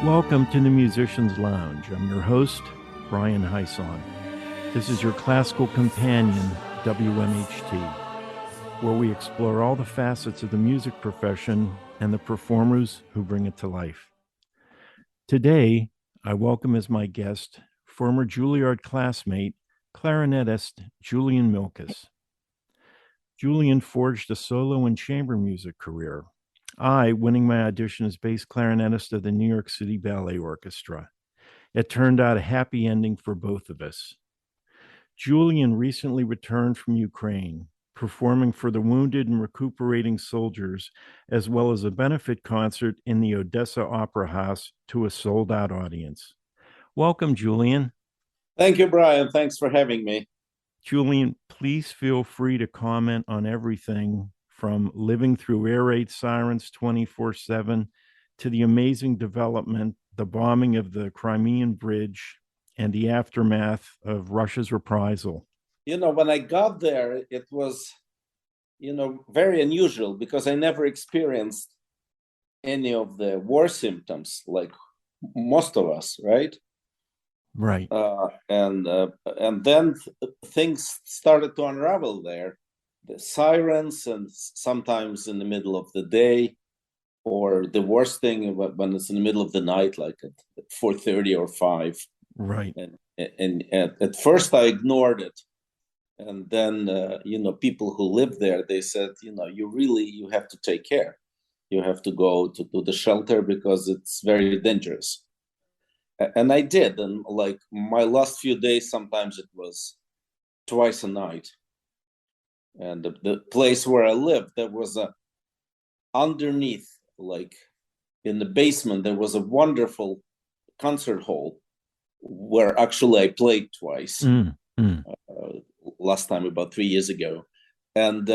Welcome to the Musician's Lounge. I'm your host, Brian Hysong. This is your classical companion, WMHT, where we explore all the facets of the music profession and the performers who bring it to life. Today, I welcome as my guest former Juilliard classmate, clarinetist Julian Milkis. Julian forged a solo and chamber music career, I winning my audition as bass clarinetist of the New York City Ballet Orchestra. It turned out a happy ending for both of us. Julian recently returned from Ukraine, performing for the wounded and recuperating soldiers, as well as a benefit concert in the Odessa Opera House to a sold-out audience. Welcome, Julian. Thank you, Brian. Thanks for having me. Julian, please feel free to comment on everything from living through air raid sirens 24/7 to the amazing development, the bombing of the Crimean Bridge, and the aftermath of Russia's reprisal. When I got there, it was, very unusual because I never experienced any of the war symptoms like most of us, right? Right. And then things started to unravel there. The sirens, and sometimes in the middle of the day, or the worst thing when it's in the middle of the night, like at 4:30 or 5. Right. And at first I ignored it, and then people who live there, they said, you have to take care. You have to go to the shelter because it's very dangerous. And I did, and like my last few days, sometimes it was twice a night. And the place where I lived, there was underneath, like in the basement, there was a wonderful concert hall where actually I played twice. Last time about 3 years ago. And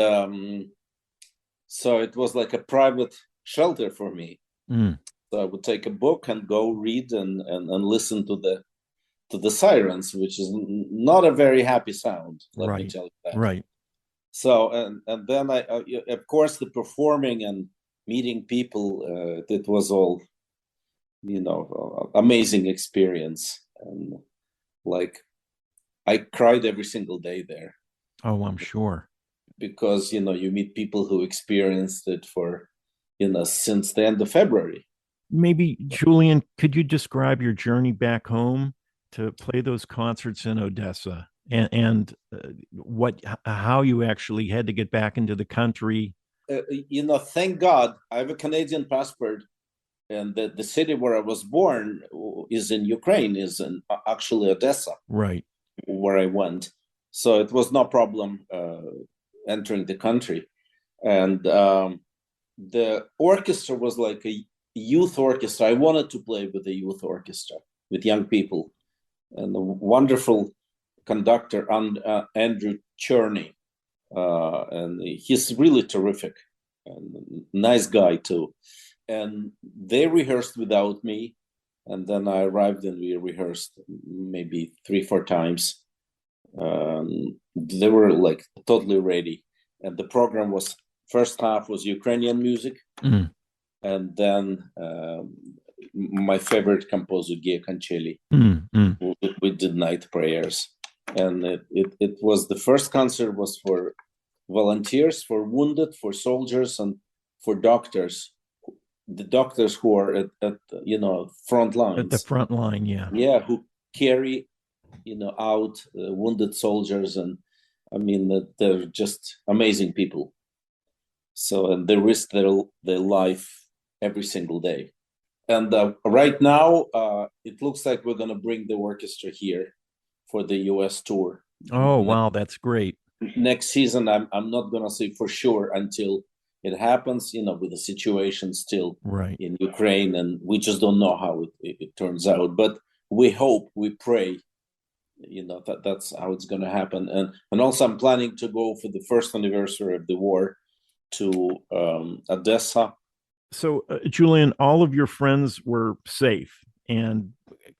so it was like a private shelter for me. So I would take a book and go read and listen to the sirens, which is not a very happy sound, let me tell you that. Right. So and then I of course the performing and meeting people, it was all amazing experience, and like I cried every single day there. Oh, I'm sure. Because you meet people who experienced it for since the end of February. Maybe, Julian, could you describe your journey back home to play those concerts in Odessa, and how you actually had to get back into the country? Thank God I have a Canadian passport, and the city where I was born is in Ukraine, is in actually Odessa, right, where I went. So it was no problem entering the country, and the orchestra was like a youth orchestra. I wanted to play with a youth orchestra with young people, and the wonderful conductor Andrew Cherney, and he's really terrific and nice guy too. And they rehearsed without me, and then I arrived and we rehearsed maybe 3-4 times. They were like totally ready, and the program was, first half was Ukrainian music, and then my favorite composer, Gia Cancelli. We did night prayers, and it was, the first concert was for volunteers, for wounded, for soldiers, and for doctors. The doctors who are at front lines. At the front line, yeah, who carry out wounded soldiers, and I mean they're just amazing people. So, and they risk their life every single day. And right now, it looks like we're going to bring the orchestra here for the U.S. tour. Oh, wow, that's great. Next season, I'm not going to say for sure until it happens, with the situation still right in Ukraine, and we just don't know how it turns out. But we hope, we pray, that's how it's going to happen. And also, I'm planning to go for the first anniversary of the war to Odessa. So, Julian, all of your friends were safe, and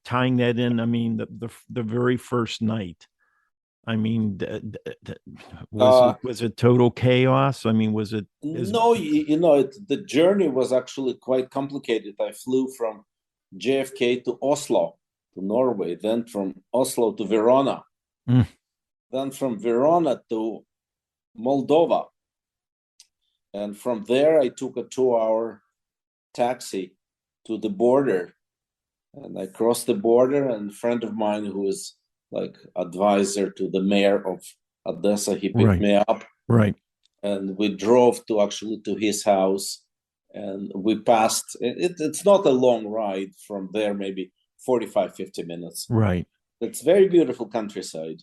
tying that in, I mean, the very first night, I mean, was it total chaos? I mean, was it? No, the journey was actually quite complicated. I flew from JFK to Oslo, to Norway, then from Oslo to Verona, then from Verona to Moldova. And from there, I took a 2-hour taxi to the border. And I crossed the border, and a friend of mine who is like advisor to the mayor of Odessa, he picked me up. Right. And we drove to his house, and we passed. It's not a long ride from there, maybe 45, 50 minutes. Right. It's very beautiful countryside.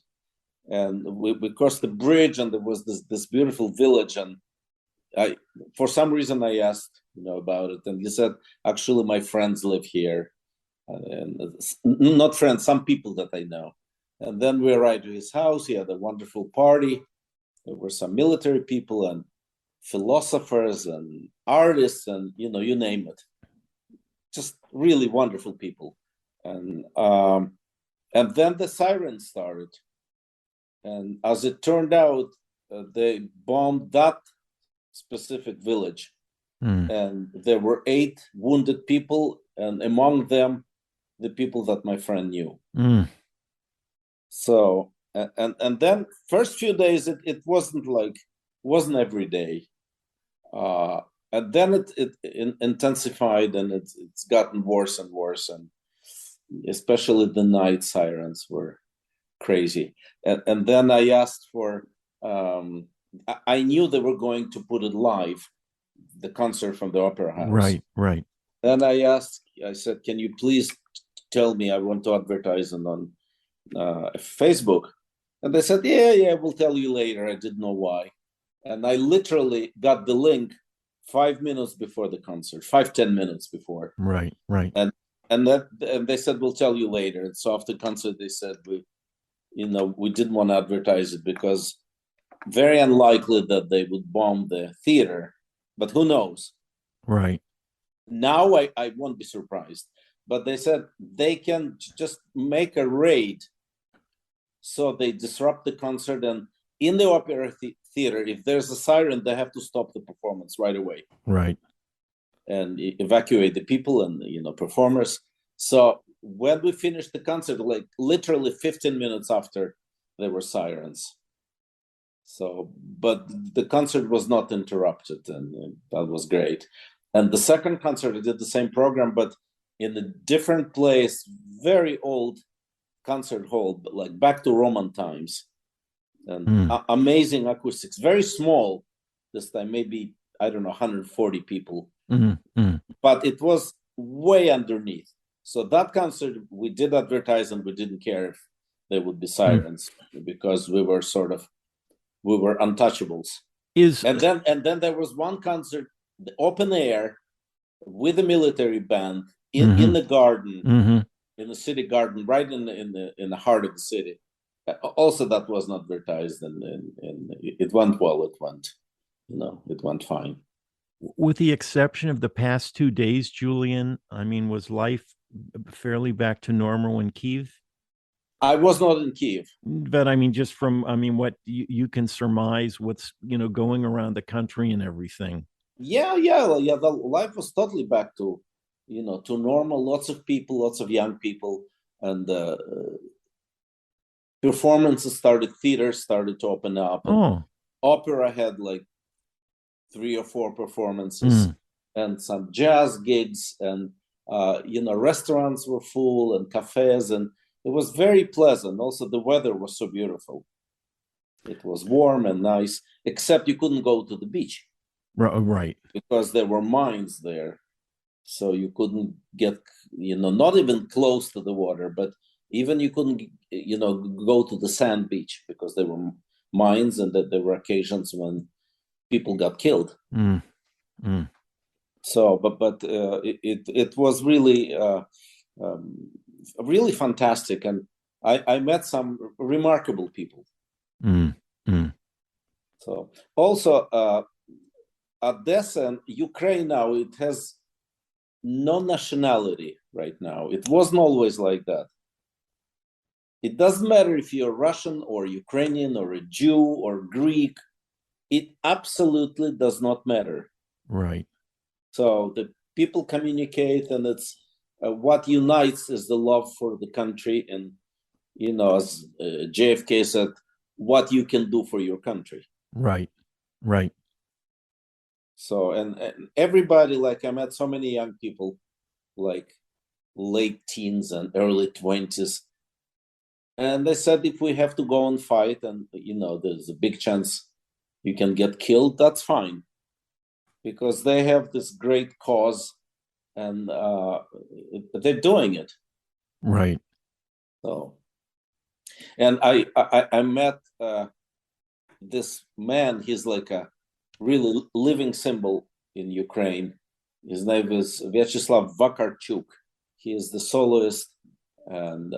And we crossed the bridge, and there was this beautiful village. And for some reason, I asked, about it. And he said, actually, my friends live here. And not friends, some people that I know. And then we arrived to his house. He had a wonderful party. There were some military people and philosophers and artists and, you name it. Just really wonderful people. And then the sirens started. And as it turned out, they bombed that specific village. And there were 8 wounded people, and among them, the people that my friend knew. So, and then first few days, it wasn't every day. And then it intensified, and it's gotten worse and worse. And especially the night sirens were crazy. And then I asked for, I knew they were going to put it live, the concert from the Opera House. Right. Then I said, can you please tell me, I want to advertise it on Facebook. And they said, yeah, we'll tell you later. I didn't know why. And I literally got the link 5 minutes before the concert, 10 minutes before. Right. And they said, we'll tell you later. And so after the concert, they said, we didn't want to advertise it because very unlikely that they would bomb the theater, but who knows? Right. Now I won't be surprised. But they said they can just make a raid. So they disrupt the concert, and in the opera theater, if there's a siren, they have to stop the performance right away. Right. And evacuate the people and, performers. So when we finished the concert, like literally 15 minutes after, there were sirens. So, but the concert was not interrupted, and that was great. And the second concert, I did the same program, but in a different place, very old concert hall, but like back to Roman times. And amazing acoustics, very small this time, maybe, I don't know, 140 people. But it was way underneath. So that concert, we did advertise, and we didn't care if there would be sirens because we were untouchables. And then there was one concert, the open air, with a military band in the garden, in the city garden, right in the heart of the city. Also, that was not advertised, and it went well. It went fine. With the exception of the past 2 days, Julian, was life fairly back to normal in Kyiv? I was not in Kyiv. But just from, what you can surmise what's, going around the country and everything. Yeah. The life was totally back to, to normal. Lots of people, lots of young people, and performances started. Theaters started to open up. And opera had like 3 or 4 performances, and some jazz gigs, and restaurants were full, and cafes, and it was very pleasant. Also, the weather was so beautiful. It was warm and nice, except you couldn't go to the beach. Right. Because there were mines there. So you couldn't get, not even close to the water, but even you couldn't, go to the sand beach because there were mines, and that there were occasions when people got killed. So, but it was really, really fantastic. And I met some remarkable people. So also, Odessa and Ukraine now, it has no nationality right now. It wasn't always like that. It doesn't matter if you're Russian or Ukrainian or a Jew or Greek. It absolutely does not matter. Right. So the people communicate, and what unites is the love for the country, and as JFK said, what you can do for your country. Right, right. So, and everybody, like I met so many young people, like late teens and early 20s. And they said, if we have to go and fight and, there's a big chance you can get killed, that's fine. Because they have this great cause and they're doing it. Right. So, and I met this man. He's like a really living symbol in Ukraine. His name is Vyacheslav Vakarchuk. He is the soloist, and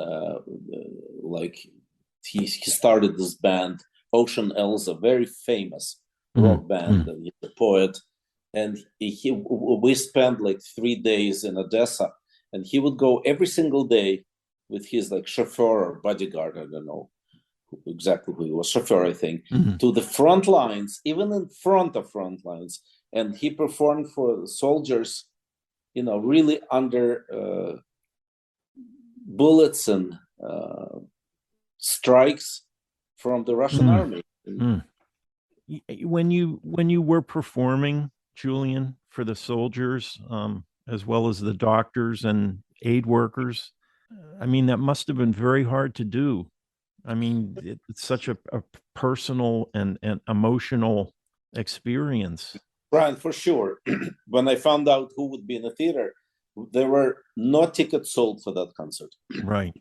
he started this band, Ocean Elsa, very famous rock band, and he's a poet. And we spent like 3 days in Odessa, and he would go every single day with his like chauffeur or bodyguard, I don't know exactly who he was, chauffeur, I think, to the front lines, even in front of front lines. And he performed for soldiers, really under bullets and strikes from the Russian army. When you were performing, Julian, for the soldiers, as well as the doctors and aid workers, I mean, that must have been very hard to do. I mean, it's such a personal and emotional experience. Brian, for sure. When I found out who would be in the theater, there were no tickets sold for that concert. Right.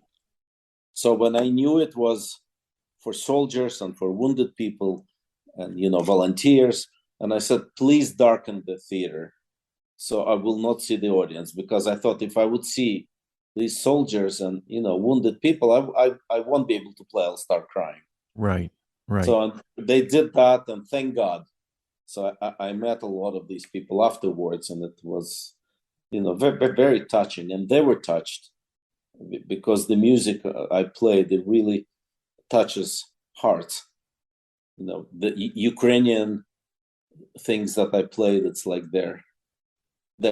So when I knew it was for soldiers and for wounded people and, volunteers, and I said, please darken the theater so I will not see the audience, because I thought if I would see these soldiers and, wounded people, I won't be able to play. I'll start crying. Right, right. So they did that, and thank God. So I met a lot of these people afterwards, and it was, very, very touching. And they were touched because the music I played, it really touches hearts. The Ukrainian things that I played, it's like their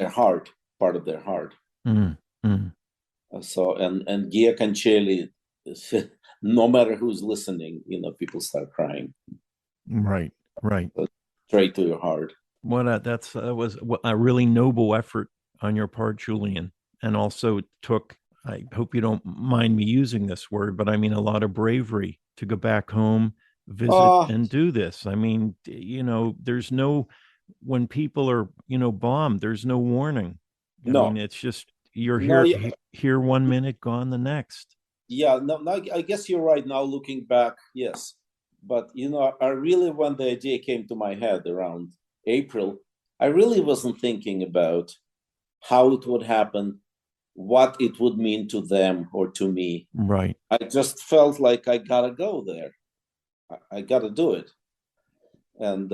heart, part of their heart. So, and Gia Cancelli, no matter who's listening, people start crying. Right, right. So straight to your heart. That was a really noble effort on your part, Julian, and also took, I hope you don't mind me using this word, but I mean a lot of bravery to go back home, visit, and do this. I mean, there's no, when people are, bombed, there's no warning. I mean, it's just, you're here 1 minute, gone the next. Yeah, no, I guess you're right now looking back, yes. But, I really, when the idea came to my head around April, I really wasn't thinking about how it would happen, what it would mean to them or to me. Right. I just felt like I gotta go there. I gotta do it. And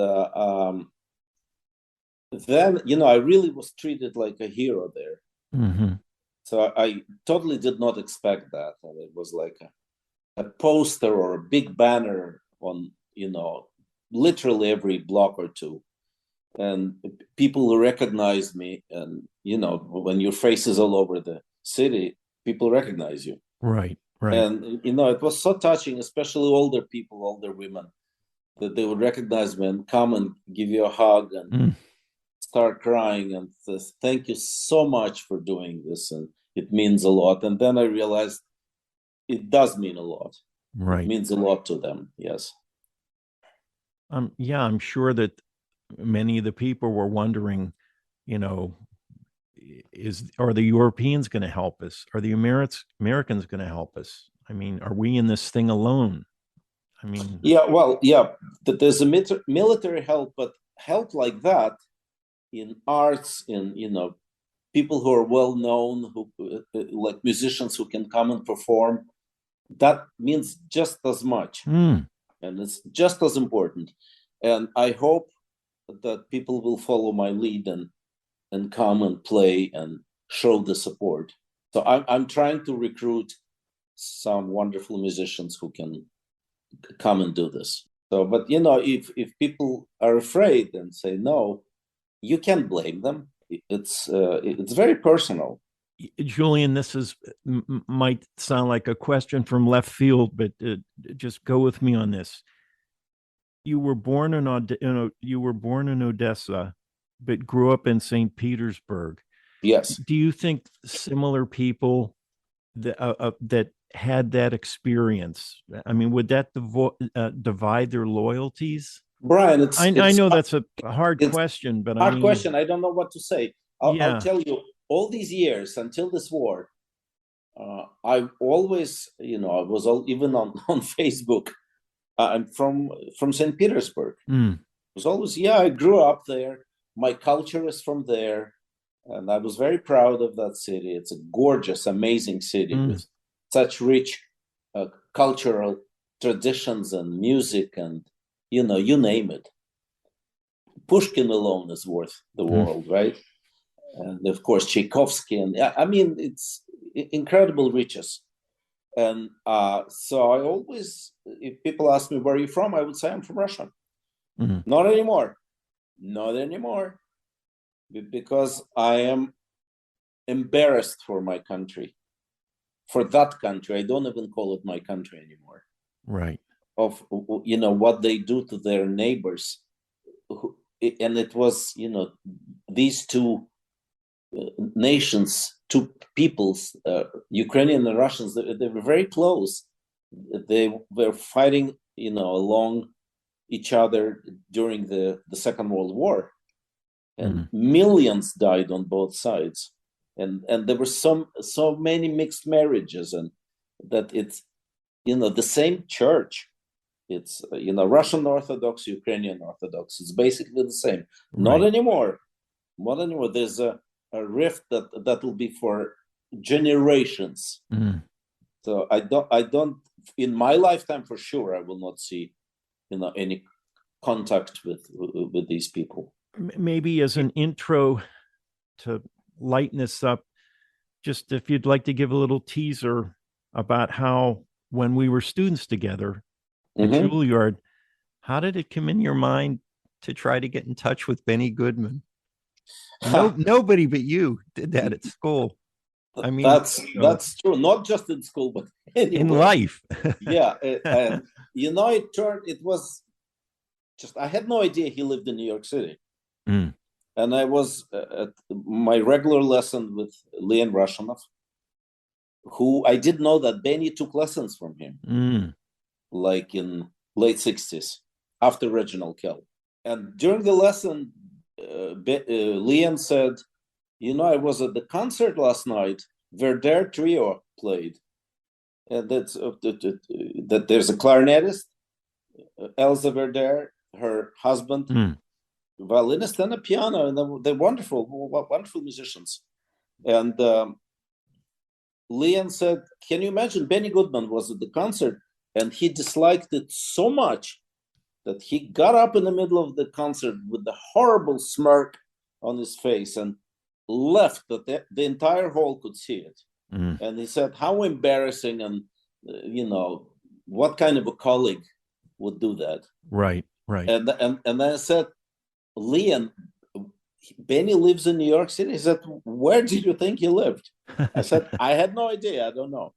then, I really was treated like a hero there. So I totally did not expect that. And it was like a poster or a big banner on, literally every block or two. And people recognize me. And, when your face is all over the city, people recognize you. Right, right. And, it was so touching, especially older people, older women, that they would recognize me and come and give you a hug and start crying and says, thank you so much for doing this, and it means a lot. And then I realized it does mean a lot. Right. It means a lot to them. Yes. Yeah, I'm sure that many of the people were wondering, are the Europeans going to help us? Are the Americans going to help us? I mean, are we in this thing alone? I mean, there's a military help, but help like that in arts, in people who are well known, who like musicians who can come and perform, that means just as much, and it's just as important. And I hope that people will follow my lead and come and play and show the support. So I'm trying to recruit some wonderful musicians who can come and do this. So, but if people are afraid and say no, you can't blame them. It's very personal. Julian, this is might sound like a question from left field, but just go with me on this. You were born in Odessa, but grew up in St. Petersburg. Yes. Do you think similar people that had that experience? I mean, would that divide their loyalties? Brian, I know that's a hard question, but hard question. I don't know what to say. I'll tell you, all these years until this war, I always, I was even on Facebook. I'm from St. Petersburg. It was always, I grew up there. My culture is from there. And I was very proud of that city. It's a gorgeous, amazing city with such rich cultural traditions and music and, you name it. Pushkin alone is worth the world, right? And of course, Tchaikovsky. And I mean, it's incredible riches. And so I always, if people ask me, where are you from? I would say I'm from Russia. Not anymore. Not anymore. Because I am embarrassed for my country, for that country. I don't even call it my country anymore. Right. Of, what they do to their neighbors. And it was, these two nations, two peoples, Ukrainian and Russians, they were very close. They were fighting, along each other during the Second World War. And millions died on both sides, and there were so many mixed marriages, and that it's the same church. It's Russian Orthodox, Ukrainian Orthodox. It's basically the same. Not anymore. Not anymore. There's a rift that will be for generations. So I don't in my lifetime for sure I will not see any contact with these people. Maybe as an intro to lighten this up, just if you'd like to give a little teaser about how, when we were students together at Juilliard, how did it come in your mind to try to get in touch with Benny Goodman? Nobody but you did that at school. I mean, that's true. Not just in school, but anywhere. In life. Yeah, and it was just, I had no idea he lived in New York City. And I was at my regular lesson with Leon Rashanov, who I didn't know that Benny took lessons from him, like in late 60s, after Reginald Kell. And during the lesson, Leon said, I was at the concert last night, Verder Trio played. And that there's a clarinetist, Elsa Verder, her husband, violinist, and a piano, and they're wonderful musicians. And Leon said, can you imagine, Benny Goodman was at the concert and he disliked it so much that he got up in the middle of the concert with a horrible smirk on his face and left, that the entire hall could see it. And he said, how embarrassing, and what kind of a colleague would do that? Right. And I said, Leon, Benny lives in New York City. He said, where did you think he lived? I said, I had no idea. I don't know.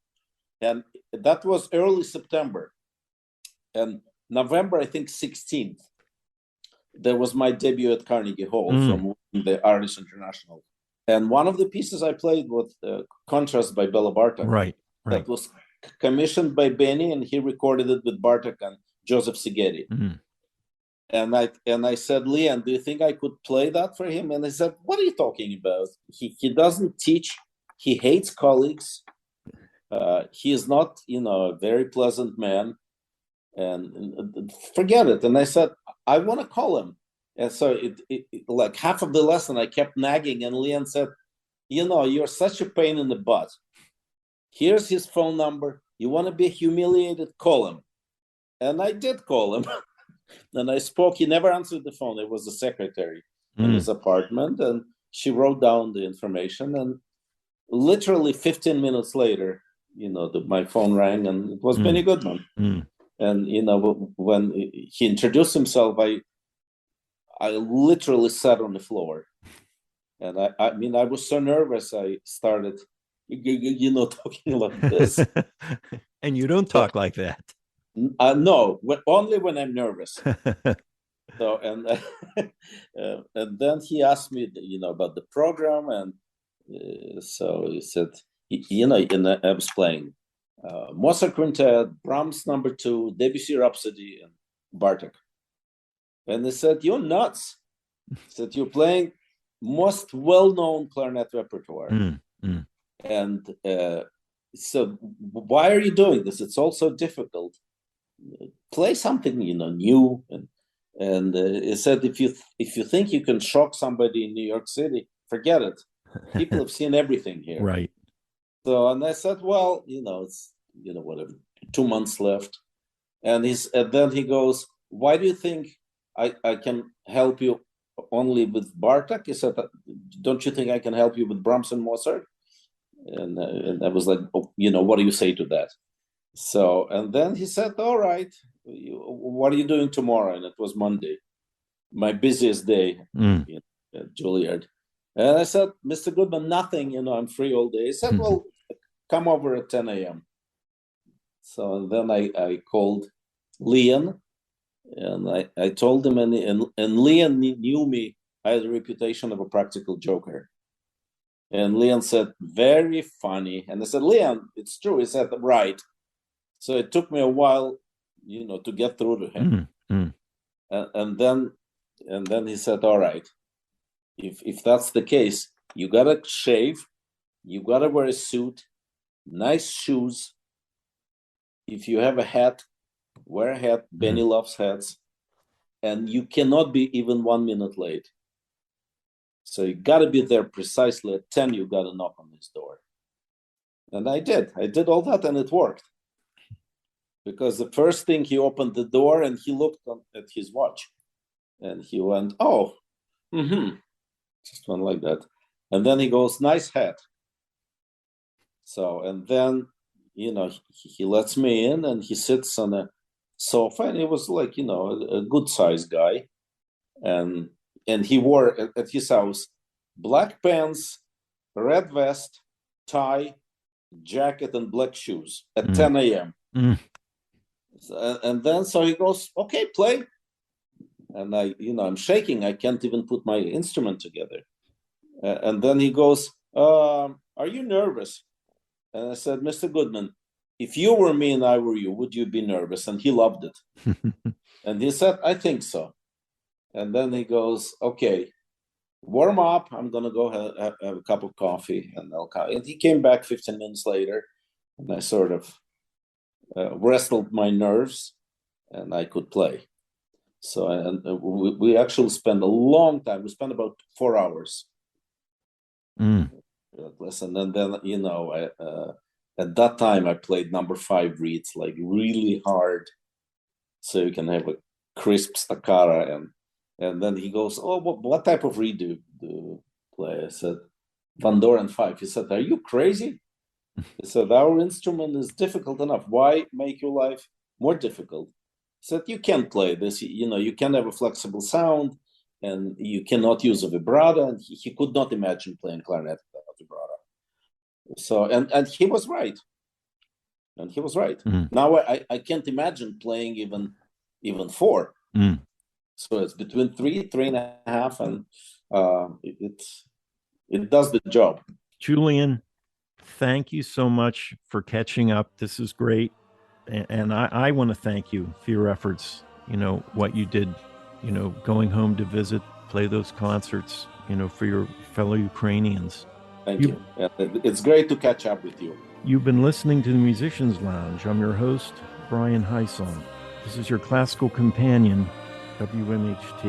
And that was early September. And November, I think 16th, there was my debut at Carnegie Hall from the Irish International. And one of the pieces I played was Contrast by Bela Bartok. Right. That was commissioned by Benny, and he recorded it with Bartok and Joseph Szigeti. And I said, Leon, do you think I could play that for him? And he said, what are you talking about? He doesn't teach. He hates colleagues. He is not, a very pleasant man. And forget it. And I said, I want to call him. And so like half of the lesson, I kept nagging. And Leon said, you're such a pain in the butt. Here's his phone number. You want to be humiliated? Call him. And I did call him. And I spoke. He never answered the phone. It was the secretary in his apartment, and she wrote down the information. And literally 15 minutes later, my phone rang, and it was Benny Goodman. And when he introduced himself, I literally sat on the floor, and I was so nervous. I started talking like this. And you don't talk like that. No, only when I'm nervous. So and then he asked me, about the program, and so he said, I was playing Mozart Quintet, Brahms Number 2, Debussy Rhapsody, and Bartok. And he said, "You're nuts." He said, "You're playing most well-known clarinet repertoire, and so why are you doing this? It's all so difficult. Play something, new." And he said, if you think you can shock somebody in New York City, forget it. People have seen everything here. Right. So, and I said, well, it's whatever, 2 months left. And then he goes, "Why do you think I can help you only with Bartok?" He said, "Don't you think I can help you with Brahms and Mozart?" And I was like, "Oh, what do you say to that?" So, and then he said, "All right, what are you doing tomorrow?" And it was Monday, my busiest day at Juilliard. And I said, "Mr. Goodman, nothing, I'm free all day." He said, "Well, come over at 10 a.m. So then I called Leon, and I told him, and Leon knew me. I had a reputation of a practical joker. And Leon said, "Very funny." And I said, "Leon, it's true." He said, "Right." So it took me a while, to get through to him. And then he said, "All right, if that's the case, you gotta shave, you gotta wear a suit, nice shoes. If you have a hat, wear a hat. Benny loves hats. And you cannot be even 1 minute late. So you gotta be there precisely at 10. You gotta knock on his door." And I did all that, and it worked. Because the first thing, he opened the door and he looked at his watch, and he went, "Oh, just went like that." And then he goes, "Nice hat." So, and then, he lets me in, and he sits on a sofa, and he was like, a good sized guy. And he wore at his house black pants, red vest, tie, jacket, and black shoes at 10 a.m. And then so he goes, "Okay, play." And I'm shaking. I can't even put my instrument together. And then he goes, "Are you nervous?" And I said, "Mr. Goodman, if you were me and I were you, would you be nervous?" And he loved it. And he said, "I think so." And then he goes, "Okay, warm up. I'm going to go have a cup of coffee, and I'll come." And he came back 15 minutes later, and I sort of wrestled my nerves, and I could play. So, and we actually spent a long time. We spent about 4 hours. Listen, and then, at that time I played number 5 reeds, like really hard, so you can have a crisp staccato. And then he goes, "Oh, what type of reed do you play?" I said, "Van Doren 5. He said, "Are you crazy?" He said, "Our instrument is difficult enough. Why make your life more difficult?" He said, "You can't play this. You can't have a flexible sound, and you cannot use a vibrato." And he could not imagine playing clarinet without vibrato. So, and he was right. And he was right. Now I can't imagine playing even 4. So it's between 3, 3.5, and it does the job. Julian, thank you so much for catching up. This is great. And I want to thank you for your efforts, what you did, going home to visit, play those concerts, for your fellow Ukrainians. Thank you. It's great to catch up with you. You've been listening to the Musicians Lounge. I'm your host, Brian Hysong. This is your classical companion, WMHT.